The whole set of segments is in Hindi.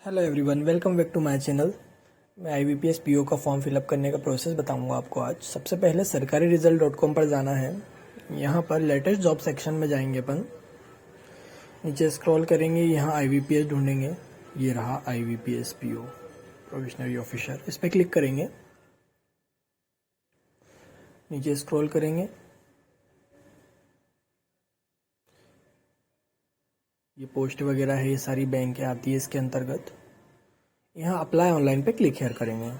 Hello everyone, welcome back to my channel. मैं IBPS PO का फॉर्म फिलअप करने का प्रोसेस बताऊंगा आपको आज। सबसे पहले सरकारी रिजल्ट.com पर जाना है। यहाँ पर लेटेस्ट जॉब सेक्शन में जाएंगे अपन। नीचे स्क्रॉल करेंगे, यहाँ IBPS ढूंढेंगे। ये रहा IBPS PO प्रोविजनरी ऑफिसर, इस पर क्लिक करेंगे। नीचे स्क्रॉल करेंगे, ये पोस्ट वगैरह है, ये सारी बैंक आती है इसके अंतर्गत। यहाँ अप्लाई ऑनलाइन पे क्लिक हेयर करेंगे।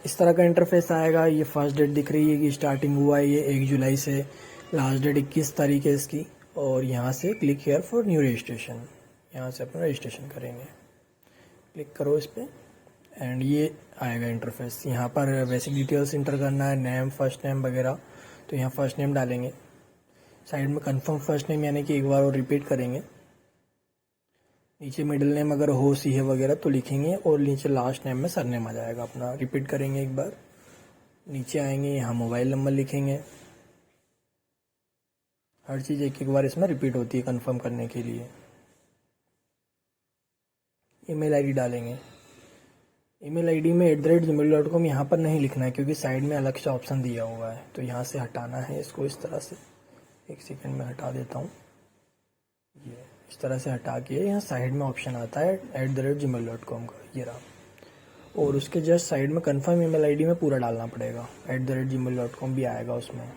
इस तरह का इंटरफेस आएगा। ये फर्स्ट डेट दिख रही है कि स्टार्टिंग हुआ है ये 1 जुलाई से, लास्ट डेट 21 तारीख है इसकी। और यहाँ से click here for new registration, यहाँ से अपना रजिस्ट्रेशन करेंगे। क्लिक करो इस पर एंड ये आएगा इंटरफेस। यहाँ पर बेसिक डिटेल्स इंटर करना है, नेम, फर्स्ट नेम वगैरह। तो यहाँ फर्स्ट नेम डालेंगे। साइड में कंफर्म फर्स्ट नेम यानी कि एक बार और रिपीट करेंगे। नीचे मिडिल नेम अगर हो, सी है वगैरह तो लिखेंगे, और नीचे लास्ट नेम में सरनेम आ जाएगा अपना। रिपीट करेंगे एक बार। नीचे आएंगे, यहाँ मोबाइल नंबर लिखेंगे। हर चीज़ एक एक बार इसमें रिपीट होती है कंफर्म करने के लिए। ईमेल आईडी डालेंगे। ईमेल आईडी में @gmail.com यहाँ पर नहीं लिखना है, क्योंकि साइड में अलग से ऑप्शन दिया हुआ है, तो यहाँ से हटाना है इसको। इस तरह से एक सेकंड में हटा देता हूँ। ये इस तरह से हटा के यहाँ साइड में ऑप्शन आता है @gmail.com का, ये रहा। और उसके जस्ट साइड में कंफर्म ईमेल आईडी में पूरा डालना पड़ेगा। @gmail.com भी आएगा उसमें।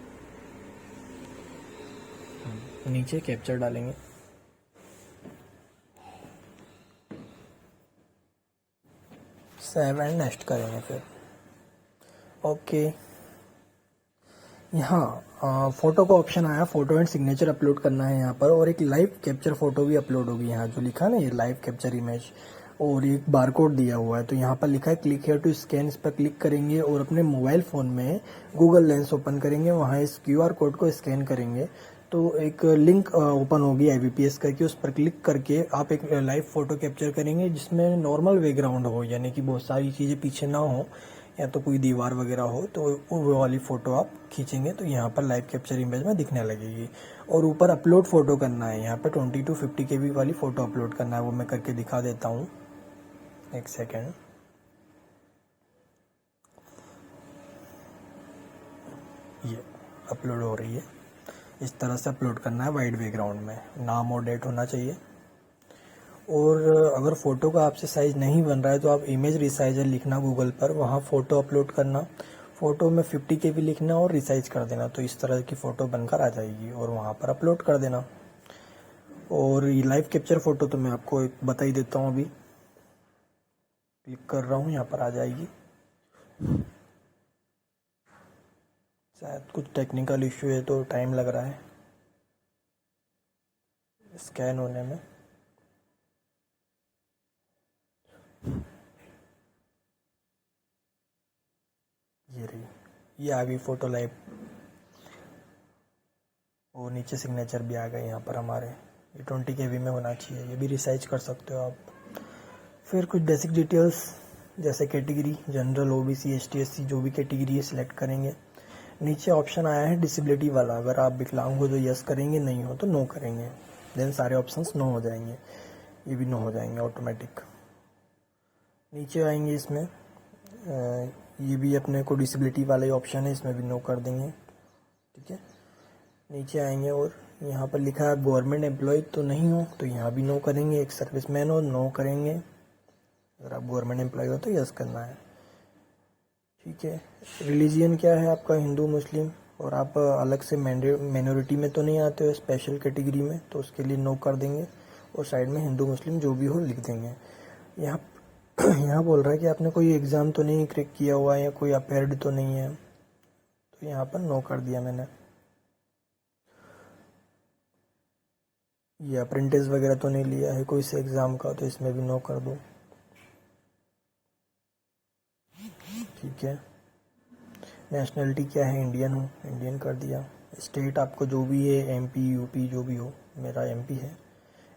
नीचे कैप्चर डालेंगे। सेव एंड नेक्स्ट करेंगे फिर। ओके, यहाँ फोटो का ऑप्शन आया। फोटो एंड सिग्नेचर अपलोड करना है यहाँ पर, और एक लाइव कैप्चर फोटो भी अपलोड होगी। यहाँ जो लिखा है ना, ये लाइव कैप्चर इमेज, और एक बारकोड दिया हुआ है। तो यहाँ पर लिखा है क्लिक हेयर टू स्कैन, इस पर क्लिक करेंगे और अपने मोबाइल फ़ोन में गूगल लेंस ओपन करेंगे। वहाँ इस QR कोड को स्कैन करेंगे तो एक लिंक ओपन होगी IBPS का, कि उस पर क्लिक करके आप एक लाइव फोटो कैप्चर करेंगे, जिसमें नॉर्मल बैकग्राउंड हो, यानी कि बहुत सारी चीज़ें पीछे ना हो, या तो कोई दीवार वगैरह हो, तो वो वाली फ़ोटो आप खींचेंगे तो यहाँ पर लाइव कैप्चर इमेज में दिखने लगेगी। और ऊपर अपलोड फ़ोटो करना है, यहाँ पर 20 to 50 KB वाली फ़ोटो अपलोड करना है। वो मैं करके दिखा देता हूँ, एक सेकेंड। ये अपलोड हो रही है। इस तरह से अपलोड करना है वाइट बैकग्राउंड में। नाम और डेट होना चाहिए। और अगर फ़ोटो का आपसे साइज़ नहीं बन रहा है तो आप इमेज रिसाइजर लिखना गूगल पर, वहाँ फ़ोटो अपलोड करना। फ़ोटो में 50 KB लिखना और रिसाइज कर देना, तो इस तरह की फ़ोटो बनकर आ जाएगी, और वहाँ पर अपलोड कर देना। और ये लाइव कैप्चर फ़ोटो तो मैं आपको एक बता ही देता हूँ। अभी क्लिक कर रहा हूँ, यहाँ पर आ जाएगी। शायद कुछ टेक्निकल इश्यू है तो टाइम लग रहा है स्कैन होने में। ये रही, ये आ गई फ़ोटो लाइव, और नीचे सिग्नेचर भी आ गए यहाँ पर हमारे। ये 20 KB में होना चाहिए। ये भी रिसाइज कर सकते हो आप। फिर कुछ बेसिक डिटेल्स जैसे category, general, OBC, ST SC, जो भी कैटेगरी है सिलेक्ट करेंगे। नीचे ऑप्शन आया है डिसेबिलिटी वाला, अगर आप विकलांग हो तो यस करेंगे, नहीं हो तो नो करेंगे। देन सारे ऑप्शंस नो हो जाएंगे, ये भी नो हो जाएंगे ऑटोमेटिक। नीचे आएंगे, इसमें ये भी अपने को डिसेबिलिटी वाला ही ऑप्शन है, इसमें भी नो कर देंगे। ठीक है, नीचे आएंगे और यहाँ पर लिखा है गवर्नमेंट एम्प्लॉय तो नहीं हो, तो यहाँ भी नो करेंगे। एक सर्विसमैन हो, नो करेंगे। अगर आप गवर्नमेंट एम्प्लॉय हो तो यस करना है। ठीक है, रिलीजियन क्या है आपका, हिंदू, मुस्लिम, और आप अलग से माइनॉरिटी में तो नहीं आते हो, स्पेशल कैटेगरी में, तो उसके लिए नो कर देंगे। और साइड में हिंदू मुस्लिम जो भी हो लिख देंगे। यहाँ यहाँ बोल रहा है कि आपने कोई एग्ज़ाम तो नहीं क्रैक किया हुआ है, या कोई अपेयर्ड तो नहीं है, तो यहाँ पर नो कर दिया मैंने। ये अप्रेंटिस वगैरह तो नहीं लिया है कोई से एग्ज़ाम का, तो इसमें भी नो कर दो। ठीक है, नेशनलिटी क्या है, इंडियन हो, इंडियन कर दिया। स्टेट आपको जो भी है, MP UP जो भी हो, मेरा MP है।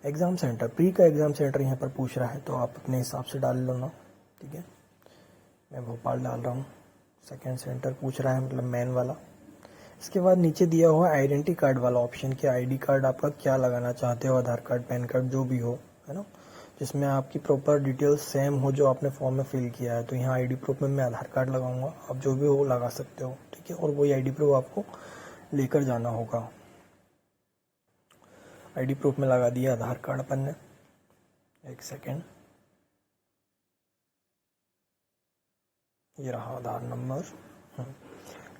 एग्ज़ाम सेंटर, प्री का एग्ज़ाम सेंटर यहाँ पर पूछ रहा है, तो आप अपने हिसाब से डाल लो ना। ठीक है, मैं भोपाल डाल रहा हूँ। सेकेंड सेंटर पूछ रहा है, मतलब मेन वाला। इसके बाद नीचे दिया हुआ आइडेंटिटी कार्ड वाला ऑप्शन, कि ID कार्ड आपका क्या लगाना चाहते हो, आधार कार्ड, पैन कार्ड जो भी हो, है ना, जिसमें आपकी प्रॉपर डिटेल्स सेम हो जो आपने फॉर्म में फिल किया है। तो यहाँ आईडी प्रूफ में मैं आधार कार्ड लगाऊंगा, आप जो भी हो लगा सकते हो, ठीक है। और वही आईडी प्रूफ आपको लेकर जाना होगा। आईडी प्रूफ में लगा दिया आधार कार्ड अपन ने। एक सेकेंड, ये रहा आधार नंबर।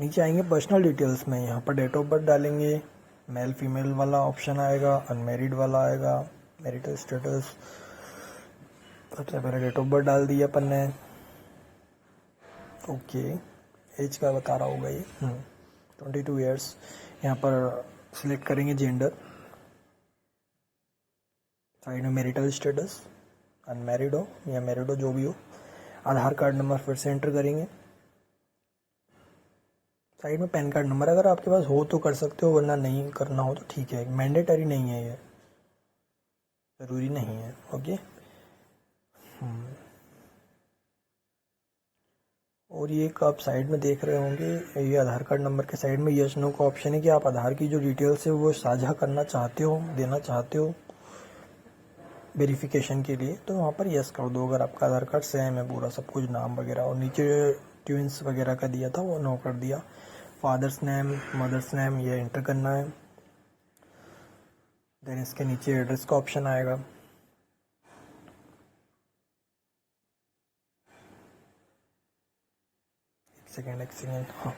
नीचे आएंगे पर्सनल डिटेल्स में, यहाँ पर डेट ऑफ बर्थ डालेंगे, मेल फीमेल वाला ऑप्शन आएगा, अनमेरिड वाला आएगा, मैरिटल स्टेटस। सबसे पहले डेट ऑफ बर्थ डाल दिया अपन ने। ओके, एज का बता रहा होगा ये 22 ईयर्स। यहाँ पर सिलेक्ट करेंगे जेंडर, साइड में मैरिटल स्टेटस, अनमैरिड हो या मैरिड हो जो भी हो। आधार कार्ड नंबर फिर से एंटर करेंगे, साइड में पैन कार्ड नंबर अगर आपके पास हो तो कर सकते हो, वरना नहीं करना हो तो ठीक है, मैंडेटरी नहीं है, ये ज़रूरी नहीं है। ओके, और ये एक आप साइड में देख रहे होंगे, ये आधार कार्ड नंबर के साइड में यस नो का ऑप्शन है कि आप आधार की जो डिटेल्स है वो साझा करना चाहते हो, देना चाहते हो वेरिफिकेशन के लिए, तो वहाँ पर यस कर दो अगर आपका आधार कार्ड सेम है पूरा सब कुछ, नाम वगैरह। और नीचे ट्विंस वगैरह का दिया था वो नो कर दिया। फादर्स नेम, मदर्स नेम ये एंटर करना है। देन इसके नीचे एड्रेस का ऑप्शन आएगा। एक सेकेंड, हाँ,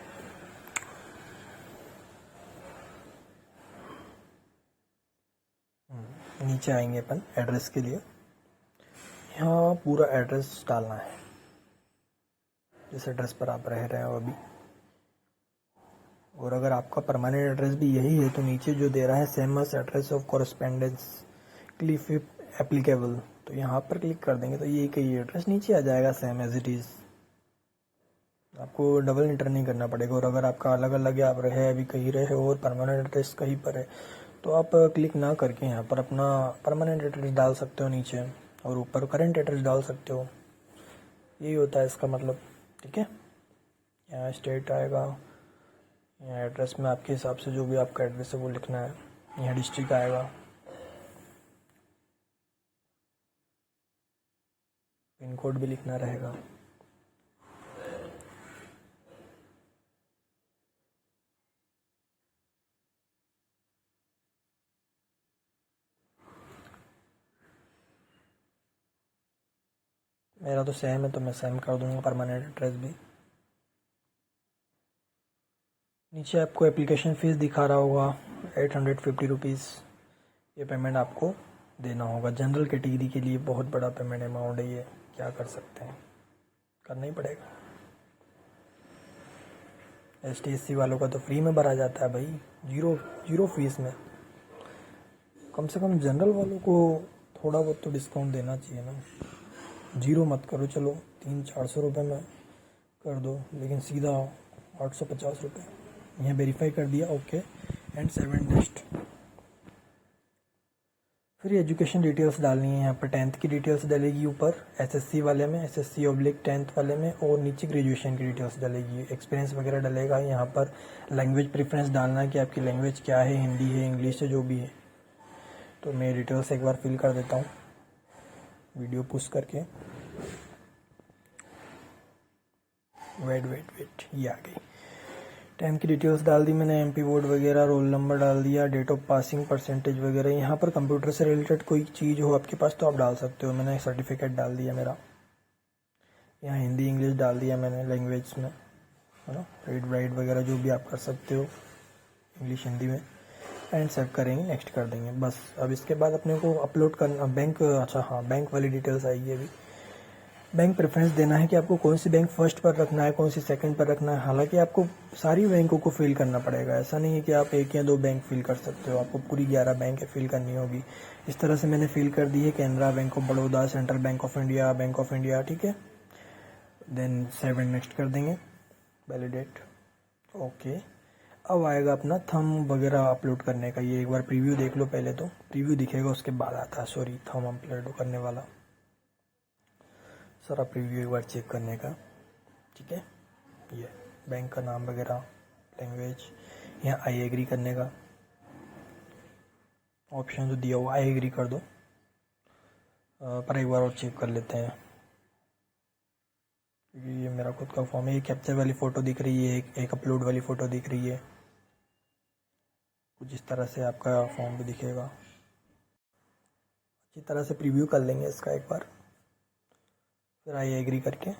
नीचे आएंगे अपन एड्रेस के लिए। यहाँ पूरा एड्रेस डालना है जिस एड्रेस पर आप रह रहे हो अभी। और अगर आपका परमानेंट एड्रेस भी यही है तो नीचे जो दे रहा है सेमस एड्रेस ऑफ कॉरेस्पेंडेंस क्लिफ एप्लीकेबल, तो यहाँ पर क्लिक कर देंगे तो ये कई एड्रेस नीचे आ जाएगा सेम एज इट इज़। आपको डबल इंटर नहीं करना पड़ेगा। और अगर आपका अलग अलग है, आप रहे अभी कहीं रहे हो और परमानेंट एड्रेस कहीं पर है, तो आप क्लिक ना करके यहाँ पर अपना परमानेंट एड्रेस डाल सकते हो नीचे, और ऊपर करंट एड्रेस डाल सकते हो। यही होता है इसका मतलब, ठीक है। यहाँ स्टेट आएगा, यहाँ एड्रेस में आपके हिसाब से जो भी आपका एड्रेस है वो लिखना है। यहाँ डिस्ट्रिक्ट आएगा, पिन कोड भी लिखना रहेगा। मेरा तो सेम है तो मैं सेम कर दूंगा परमानेंट एड्रेस भी। नीचे आपको एप्लीकेशन फ़ीस दिखा रहा होगा 850 रुपीज़, ये पेमेंट आपको देना होगा। जनरल कैटेगरी के लिए बहुत बड़ा पेमेंट अमाउंट है ये, क्या कर सकते हैं, करना ही पड़ेगा। ST/SC वालों का तो फ्री में भरा जाता है भाई, जीरो फीस में। कम से कम जनरल वालों को थोड़ा बहुत तो डिस्काउंट देना चाहिए ना। जीरो मत करो, चलो 300-400 रुपये में कर दो, लेकिन सीधा 850 रुपये। यहाँ वेरीफाई कर दिया, ओके एंड 7 नेक्स्ट। फिर एजुकेशन डिटेल्स डालनी है। यहाँ पर 10th की डिटेल्स डलेगी ऊपर SSC वाले में, SSC/10th वाले में, और नीचे ग्रेजुएशन की डिटेल्स डलेगी, एक्सपीरियंस वगैरह डलेगा। यहाँ पर लैंग्वेज प्रेफरेंस डालना है कि आपकी लैंग्वेज क्या है, हिंदी है, इंग्लिश है, जो भी है। तो मैं डिटेल्स एक बार फिल कर देता हूँ वीडियो पुश करके। वेट, ये आ गई। 10th की डिटेल्स डाल दी मैंने, MP बोर्ड वगैरह, रोल नंबर डाल दिया, डेट ऑफ पासिंग, परसेंटेज वगैरह। यहाँ पर कंप्यूटर से रिलेटेड कोई चीज़ हो आपके पास तो आप डाल सकते हो। मैंने सर्टिफिकेट डाल दिया मेरा। यहाँ हिंदी इंग्लिश डाल दिया मैंने लैंग्वेज में, है ना, रीड राइट वगैरह जो भी आप कर सकते हो इंग्लिश हिंदी में। एंड सेव करेंगे, नेक्स्ट कर देंगे बस। अब इसके बाद अपने को अपलोड करना बैंक, अच्छा हाँ, बैंक वाली डिटेल्स आएगी अभी। बैंक प्रेफरेंस देना है कि आपको कौन सी बैंक फर्स्ट पर रखना है, कौन सी सेकंड पर रखना है। हालांकि आपको सारी बैंकों को फिल करना पड़ेगा, ऐसा नहीं है कि आप 1 या 2 बैंक फिल कर सकते हो, आपको पूरी 11 बैंक फिल करनी होगी। इस तरह से मैंने फिल कर दी है, Canara bank of Baroda, central bank of India, bank of India, ठीक है। देन 7 नेक्स्ट कर देंगे, वैलिडेट, ओके। अब आएगा अपना थंब वगैरह अपलोड करने का। ये एक बार प्रीव्यू देख लो, पहले तो प्रीव्यू दिखेगा उसके बाद आता है, सॉरी, थंब अपलोड करने वाला सारा प्रीव्यू एक बार चेक करने का, ठीक है। ये बैंक का नाम वगैरह, लैंग्वेज, यहाँ आई एग्री करने का ऑप्शन जो दिया हुआ, आई एग्री कर दो। पर एक बार और चेक कर लेते हैं, क्योंकि ये मेरा खुद का फॉर्म है। ये कैप्चर वाली फ़ोटो दिख रही है, एक अपलोड वाली फ़ोटो दिख रही है। कुछ इस तरह से आपका फॉर्म भी दिखेगा। अच्छी तरह से प्रीव्यू कर लेंगे इसका एक बार, फिर आई एग्री करके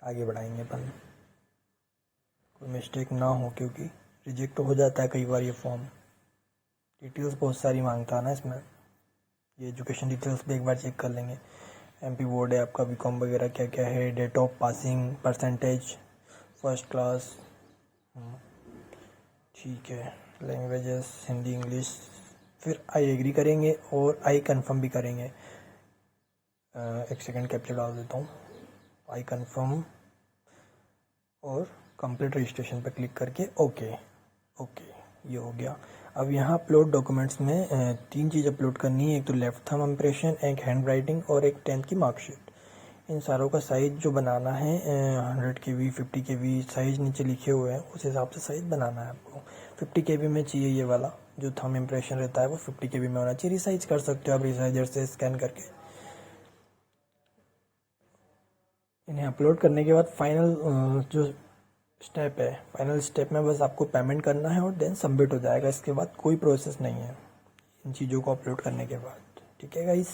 आगे बढ़ाएंगे अपन, कोई मिस्टेक ना हो, क्योंकि रिजेक्ट हो जाता है कई बार ये फॉर्म। डिटेल्स बहुत सारी मांगता है ना इसमें। ये एजुकेशन डिटेल्स भी एक बार चेक कर लेंगे। एमपी बोर्ड है आपका, बीकॉम वगैरह क्या क्या है, date of passing, percentage, first class, ठीक है, लैंग्वेजेस हिंदी इंग्लिश। फिर आई एग्री करेंगे और आई कंफर्म भी करेंगे। एक सेकंड कैप्चर डाल देता हूँ, आई कंफर्म और कंप्लीट रजिस्ट्रेशन पर क्लिक करके ओके। ओके, ये हो गया। अब यहाँ अपलोड डॉक्यूमेंट्स में 3 चीज़ अपलोड करनी है। एक तो लेफ्ट थंब इम्प्रेशन, एक हैंड राइटिंग और एक 10th की मार्कशीट। इन सारों का साइज़ जो बनाना है 100 KB 50 KB साइज़ नीचे लिखे हुए हैं, उस हिसाब से साइज़ बनाना है आपको। 50 KB में चाहिए ये वाला जो थंब इम्प्रेशन रहता है, वो 50 KB में होना चाहिए। रिसाइज कर सकते हो आप रिसाइजर से स्कैन करके। इन्हें अपलोड करने के बाद फाइनल जो स्टेप है, फाइनल स्टेप में बस आपको पेमेंट करना है और देन सबमिट हो जाएगा। इसके बाद कोई प्रोसेस नहीं है इन चीज़ों को अपलोड करने के बाद। ठीक है गाइस।